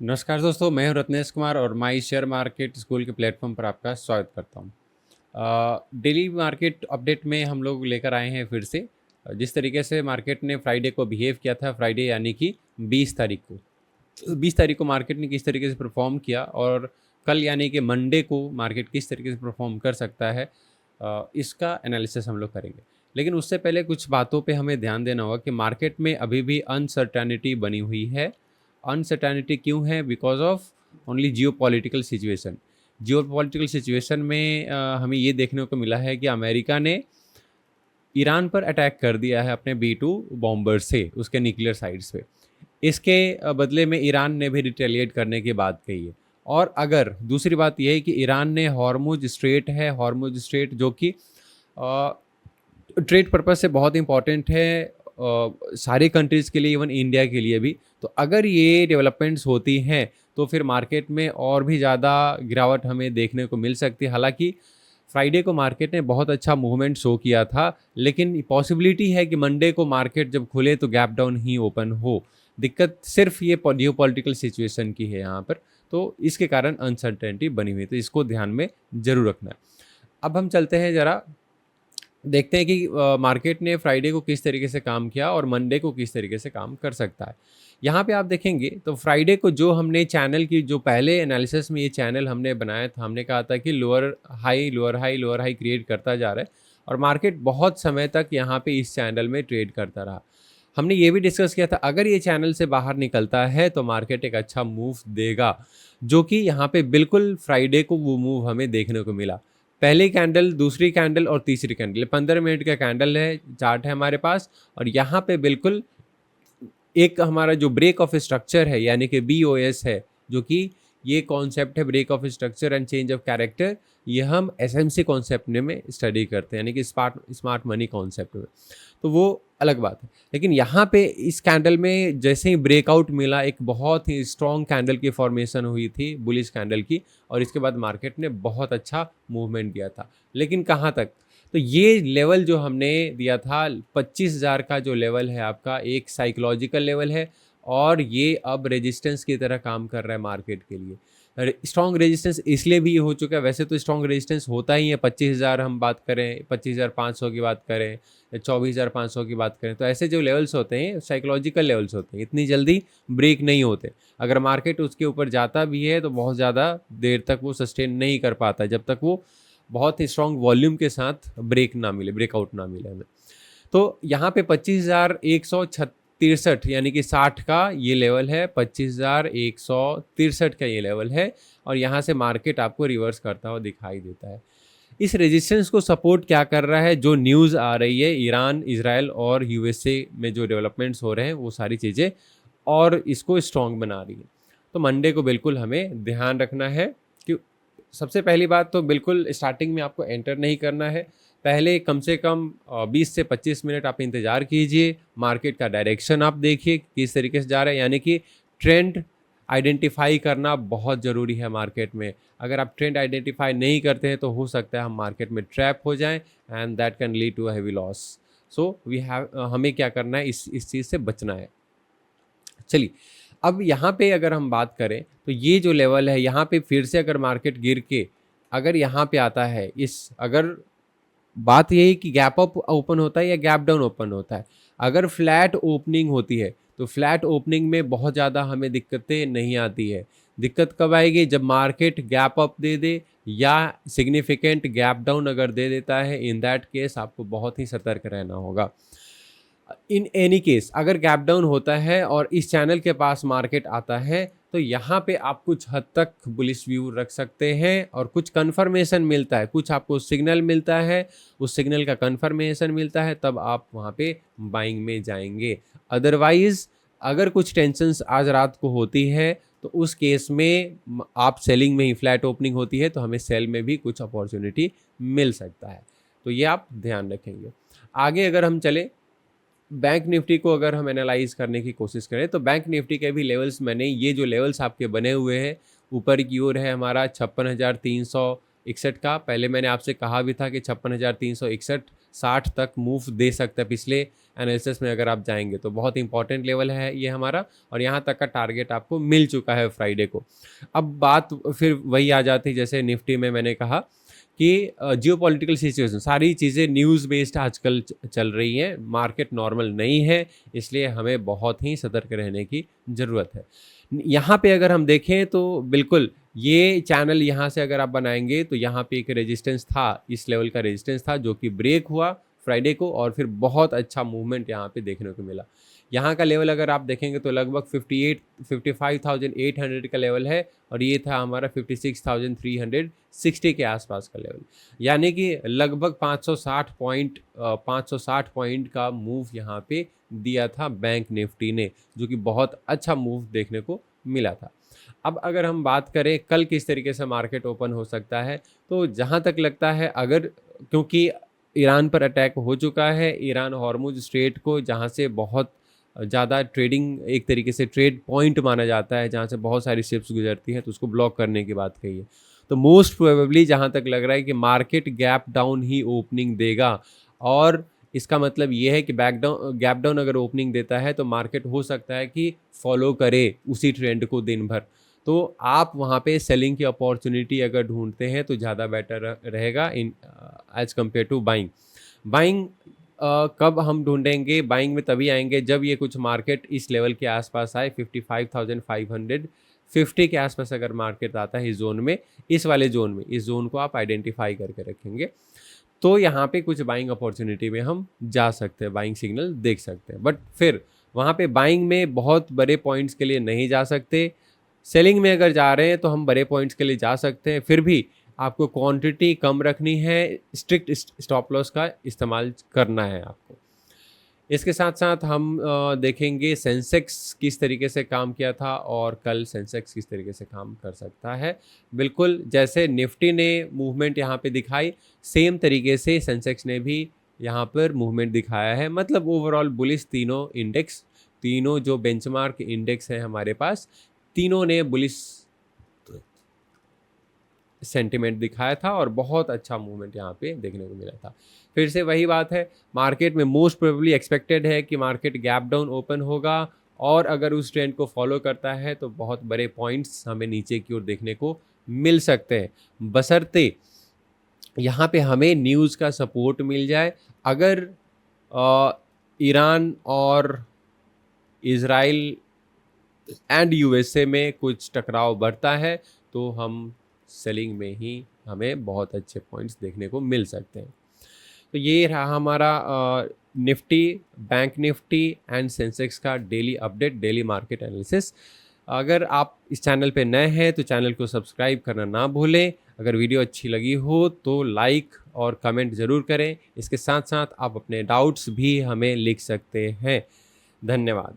नमस्कार दोस्तों, मैं हूं रत्नेश कुमार और माई शेयर मार्केट स्कूल के प्लेटफॉर्म पर आपका स्वागत करता हूं। डेली मार्केट अपडेट में हम लोग लेकर आए हैं फिर से। जिस तरीके से मार्केट ने फ्राइडे को बिहेव किया था, फ्राइडे यानी कि 20 तारीख को 20 तारीख को मार्केट ने किस तरीके से परफॉर्म किया और कल यानी कि मंडे को मार्केट किस तरीके से परफॉर्म कर सकता है, इसका एनालिसिस हम लोग करेंगे। लेकिन उससे पहले कुछ बातों पे हमें ध्यान देना होगा कि मार्केट में अभी भी अनसर्टेनिटी बनी हुई है। अनसर्टेनिटी क्यों है? Because of only Jio political situation. Jio political situation में हमें ये देखने को मिला है कि अमेरिका ने ईरान पर अटैक कर दिया है अपने B-2 बॉम्बर से, उसके न्यूक्लियर साइट्स पे। इसके बदले में ईरान ने भी रिटेलिएट करने की बात कही है। और अगर दूसरी बात यह है कि ईरान ने हॉर्मुज स्ट्रेट है, हॉर्मुज स्ट्रेट जो कि ट्रेड पर्पस से बहुत इंपॉर्टेंट है सारी कंट्रीज़ के लिए, इवन इंडिया के लिए भी। तो अगर ये डेवलपमेंट्स होती हैं तो फिर मार्केट में और भी ज़्यादा गिरावट हमें देखने को मिल सकती है। हालांकि फ्राइडे को मार्केट ने बहुत अच्छा मूवमेंट शो किया था, लेकिन पॉसिबिलिटी है कि मंडे को मार्केट जब खुले तो गैप डाउन ही ओपन हो। दिक्कत सिर्फ ये जियो पॉलिटिकल सिचुएशन की है यहाँ पर, तो इसके कारण अनसर्टेनिटी बनी हुई है, तो इसको ध्यान में ज़रूर रखना है। अब हम चलते हैं ज़रा देखते हैं कि मार्केट ने फ्राइडे को किस तरीके से काम किया और मंडे को किस तरीके से काम कर सकता है। यहाँ पे आप देखेंगे तो फ्राइडे को जो हमने चैनल की, जो पहले एनालिसिस में ये चैनल हमने बनाया था, हमने कहा था कि lower high lower high lower high create करता जा रहा है और मार्केट बहुत समय तक यहाँ पे इस चैनल में ट्रेड करता रहा। हमने ये भी डिस्कस किया था अगर ये चैनल से बाहर निकलता है तो मार्केट एक अच्छा मूव देगा, जो कि यहाँ पे बिल्कुल फ्राइडे को वो मूव हमें देखने को मिला। पहली कैंडल, दूसरी कैंडल और तीसरी कैंडल, 15 मिनट का कैंडल है, चार्ट है हमारे पास। और यहाँ पे बिल्कुल एक हमारा जो ब्रेक ऑफ स्ट्रक्चर है यानी कि BOS है, जो कि ये कॉन्सेप्ट है break of structure and change of character. ये हम SMC कॉन्सेप्ट में स्टडी करते हैं, यानी कि स्मार्ट मनी कॉन्सेप्ट में। तो वो अलग बात है। लेकिन यहाँ पे इस कैंडल में जैसे ही ब्रेकआउट मिला, एक बहुत ही स्ट्रॉन्ग कैंडल की फॉर्मेशन हुई थी, बुलिश कैंडल की, और इसके बाद मार्केट ने बहुत अच्छा मूवमेंट दिया था। लेकिन कहाँ तक? तो ये लेवल जो हमने दिया था 25,000 का, जो लेवल है आपका, एक साइकोलॉजिकल लेवल है और ये अब रेजिस्टेंस की तरह काम कर रहा है मार्केट के लिए। स्ट्रॉन्ग रेजिस्टेंस इसलिए भी हो चुका है, वैसे तो स्ट्रॉन्ग रेजिस्टेंस होता ही है। 25,000 हम बात करें, 25,500 की बात करें, 24,500 की बात करें, तो ऐसे जो लेवल्स होते हैं साइकोलॉजिकल लेवल्स होते हैं, इतनी जल्दी ब्रेक नहीं होते। अगर मार्केट उसके ऊपर जाता भी है तो बहुत ज़्यादा देर तक वो सस्टेन नहीं कर पाता, जब तक वो बहुत ही स्ट्रॉन्ग वॉल्यूम के साथ ब्रेक ना मिले, ब्रेकआउट ना मिले हमें। तो यहाँ पे 25,163 यानी कि 60 का ये लेवल है, 25,163 का ये लेवल है, और यहाँ से मार्केट आपको रिवर्स करता हुआ दिखाई देता है। इस रेजिस्टेंस को सपोर्ट क्या कर रहा है? जो न्यूज़ आ रही है ईरान, इजराइल और USA में जो डेवलपमेंट्स हो रहे हैं, वो सारी चीज़ें और इसको स्ट्रॉन्ग बना रही है। तो मंडे को बिल्कुल हमें ध्यान रखना है कि सबसे पहली बात तो बिल्कुल स्टार्टिंग में आपको एंटर नहीं करना है। पहले कम से कम 20 से 25 मिनट आप इंतज़ार कीजिए, मार्केट का डायरेक्शन आप देखिए किस तरीके से जा रहा है, यानी कि ट्रेंड आइडेंटिफाई करना बहुत ज़रूरी है मार्केट में। अगर आप ट्रेंड आइडेंटिफाई नहीं करते हैं तो हो सकता है हम मार्केट में ट्रैप हो जाएं and that can lead to a heavy loss. So हमें क्या करना है, इस चीज़ से बचना है। चलिए, अब यहाँ पे अगर हम बात करें तो ये जो लेवल है, यहाँ पे फिर से अगर मार्केट गिर के अगर यहाँ पे आता है, अगर बात यही कि गैप अप ओपन होता है या गैप डाउन ओपन होता है। अगर फ्लैट ओपनिंग होती है तो फ्लैट ओपनिंग में बहुत ज़्यादा हमें दिक्कतें नहीं आती है। दिक्कत कब आएगी? जब मार्केट गैप अप दे दे या सिग्निफिकेंट गैप डाउन अगर दे देता है। इन दैट केस आपको बहुत ही सतर्क रहना होगा। इन एनी केस अगर गैप डाउन होता है और इस चैनल के पास मार्केट आता है तो यहाँ पे आप कुछ हद तक बुलिश व्यू रख सकते हैं और कुछ कंफर्मेशन मिलता है, कुछ आपको सिग्नल मिलता है, उस सिग्नल का कंफर्मेशन मिलता है, तब आप वहाँ पे बाइंग में जाएंगे। अदरवाइज अगर कुछ टेंशन्स आज रात को होती है तो उस केस में आप सेलिंग में ही, फ्लैट ओपनिंग होती है तो हमें सेल में भी कुछ अपॉर्चुनिटी मिल सकता है। तो ये आप ध्यान रखेंगे। आगे अगर हम चले, बैंक निफ्टी को अगर हम एनालाइज करने की कोशिश करें तो बैंक निफ्टी के भी लेवल्स, मैंने ये जो लेवल्स आपके बने हुए हैं, ऊपर की ओर है हमारा 56,361 का। पहले मैंने आपसे कहा भी था कि 56,361 60 तक मूव दे सकता है पिछले एनालिसिस में अगर आप जाएंगे तो। बहुत इंपॉर्टेंट लेवल है ये हमारा, और यहाँ तक का टारगेट आपको मिल चुका है फ्राइडे को। अब बात फिर वही आ जाती, जैसे निफ्टी में मैंने कहा कि जियोपॉलिटिकल सिचुएशन, सारी चीज़ें न्यूज़ बेस्ड आजकल चल रही हैं, मार्केट नॉर्मल नहीं है, इसलिए हमें बहुत ही सतर्क रहने की ज़रूरत है। यहाँ पे अगर हम देखें तो बिल्कुल ये चैनल यहाँ से अगर आप बनाएंगे तो यहाँ पे एक रेजिस्टेंस था, इस लेवल का रेजिस्टेंस था जो कि ब्रेक हुआ फ्राइडे को, और फिर बहुत अच्छा मूवमेंट यहाँ पे देखने को मिला। यहाँ का लेवल अगर आप देखेंगे तो लगभग 55,800 का लेवल है, और ये था हमारा 56,360 के आसपास का लेवल, यानी कि लगभग 560 पॉइंट का मूव यहाँ पे दिया था बैंक निफ्टी ने, जो कि बहुत अच्छा मूव देखने को मिला था। अब अगर हम बात करें कल किस तरीके से मार्केट ओपन हो सकता है, तो जहाँ तक लगता है, अगर क्योंकि ईरान पर अटैक हो चुका है, ईरान हॉर्मुज स्ट्रेट को जहाँ से बहुत ज़्यादा ट्रेडिंग, एक तरीके से ट्रेड पॉइंट माना जाता है, जहाँ से बहुत सारी शिप्स गुजरती हैं, तो उसको ब्लॉक करने की बात कही है। तो मोस्ट प्रोबेबली जहाँ तक लग रहा है कि मार्केट गैप डाउन ही ओपनिंग देगा, और इसका मतलब ये है कि गैप डाउन अगर ओपनिंग देता है तो मार्केट हो सकता है कि फॉलो करे उसी ट्रेंड को दिन भर। तो आप वहाँ पे सेलिंग की अपॉर्चुनिटी अगर ढूंढते हैं तो ज़्यादा बेटर रहेगा in as compare to buying. Buying कब हम ढूंढेंगे? बाइंग में तभी आएंगे जब ये कुछ मार्केट इस लेवल के आसपास आए, 55,550 के आसपास अगर मार्केट आता है इस जोन में, इस वाले जोन में, इस जोन को आप आइडेंटिफाई करके रखेंगे तो यहाँ पे कुछ बाइंग अपॉर्चुनिटी में हम जा सकते हैं, बाइंग सिग्नल देख सकते हैं। बट फिर वहाँ पे बाइंग में बहुत बड़े पॉइंट्स के लिए नहीं जा सकते। सेलिंग में अगर जा रहे हैं तो हम बड़े पॉइंट्स के लिए जा सकते हैं, फिर भी आपको क्वांटिटी कम रखनी है, स्ट्रिक्ट स्टॉप लॉस का इस्तेमाल करना है आपको। इसके साथ साथ हम देखेंगे सेंसेक्स किस तरीके से काम किया था, और कल सेंसेक्स किस तरीके से काम कर सकता है। बिल्कुल जैसे निफ्टी ने मूवमेंट यहाँ पे दिखाई, सेम तरीके से सेंसेक्स ने भी यहाँ पर मूवमेंट दिखाया है। मतलब ओवरऑल बुलिश तीनों इंडेक्स, तीनों जो बेंचमार्क इंडेक्स हैं हमारे पास, तीनों ने बुलिश सेंटिमेंट दिखाया था, और बहुत अच्छा मूवमेंट यहाँ पे देखने को मिला था। फिर से वही बात है, मार्केट में मोस्ट प्रोबेबली एक्सपेक्टेड है कि मार्केट गैप डाउन ओपन होगा, और अगर उस ट्रेंड को फॉलो करता है तो बहुत बड़े पॉइंट्स हमें नीचे की ओर देखने को मिल सकते हैं, बशर्ते यहाँ पे हमें न्यूज़ का सपोर्ट मिल जाए। अगर ईरान और इजराइल एंड यूएसए में कुछ टकराव बढ़ता है तो हम सेलिंग में ही हमें बहुत अच्छे पॉइंट्स देखने को मिल सकते हैं। तो ये रहा हमारा Nifty, bank Nifty and Sensex का daily update, daily market analysis. अगर आप इस चैनल पे नए हैं तो चैनल को सब्सक्राइब करना ना भूलें। अगर वीडियो अच्छी लगी हो तो लाइक और कमेंट ज़रूर करें। इसके साथ साथ आप अपने डाउट्स भी हमें लिख सकते हैं। धन्यवाद।